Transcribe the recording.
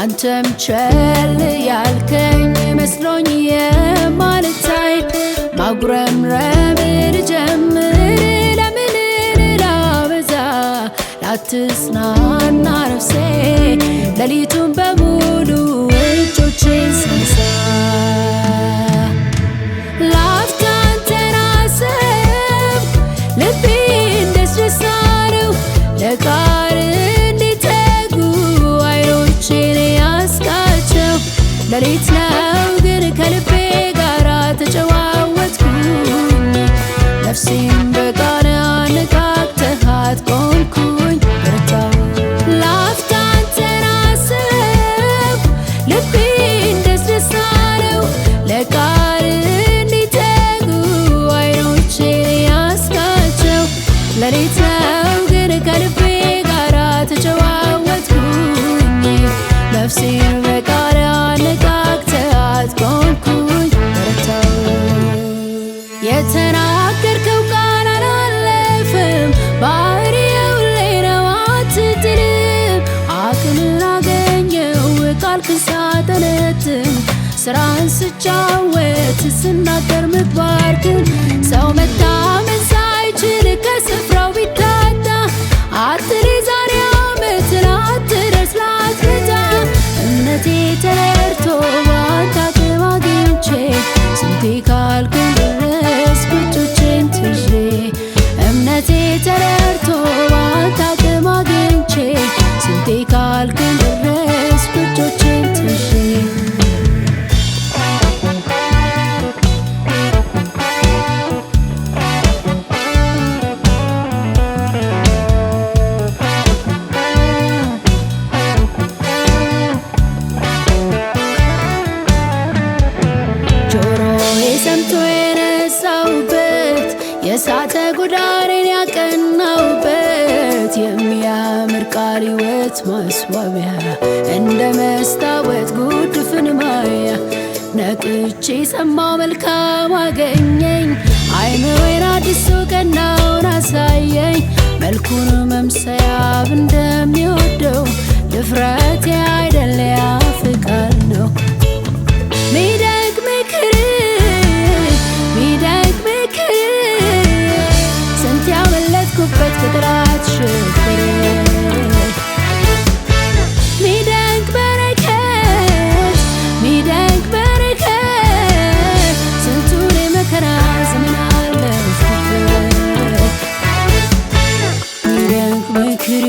አንተም ቸል ያልከኝ መስሎኝ የማልታይ ማጉረምረም ልጀምር ለምን ላበዛ ላትጽናና ነፍሴ ሌሊቱን በሙሉ እጆቼን ሳነሳ ላፍታ አንተን አሰብኩ ልቤን ደስ ደስ አለው ለቃል እንዲተጉ አይኖቼን ያስካቸው ሌሊት ነው ግን ከልቤ ጋር ተጨዋወትኩኝ ነፍሴን በቃል አነቃቅተሃት ቆምኩኝ በረታሁ ላፍታ አንተን አሰብኩ ልቤን ደስ ደስ አለው ለቃል እንዲተጉ አይኖቼን ያስካቸው ሌሊት ነው ግን ከልቤ ጋር ተጨዋወትኩኝ ነፍሴን በቃል አነቃቅተሃት ቆምኩኝ በረታሁ የተናገርከው ቃል አላለፈም ባህሪው ሁሌ ነው አትጥልም አቅምን አገኘው ቃልክን ሳጠነጥን ስራህን ስጫወት ስናገር ምግባርክን ሰው መታመን ሳይችል ከስፍራው ቢታጣ አትሪ ዛሬ ዓመት ላትደርስ ላትመጣ እምነቴ ተረድቶ ባንተ አቅም አግኝቼ ስንቴ ካልኩኝ ድረስ እጆቼን ትዤ እምነቴ ተረድቶ ባንተ አቅም አግኝቼ ስንቴ ካልኩኝ ድረስ እጆቼን ትዤ ሰምቶ የነሳውበት የእሳተ ጎዳኔን ያቀናውበት የሚያምር ቃል ሕይወት ማስዋቢያ እንደ መስታወት ጉድፍን ማያ ነቅቼ ሰማው መልካም አገኘኝ አይምሮዬን አድሶ ቀናውን አሳየኝ መልኩን መምሰያ እንደሚወደው ድፍረቴ አይደለ ያፍ ቃል ነው ሚደንቅ ምክር ስንት ያመለጥኩበት ከጠላት ሽብር ሚደንቅ በረከት ስንቱን የመከራ ዘመን አለፍኩበት ሚደንቅ ምክር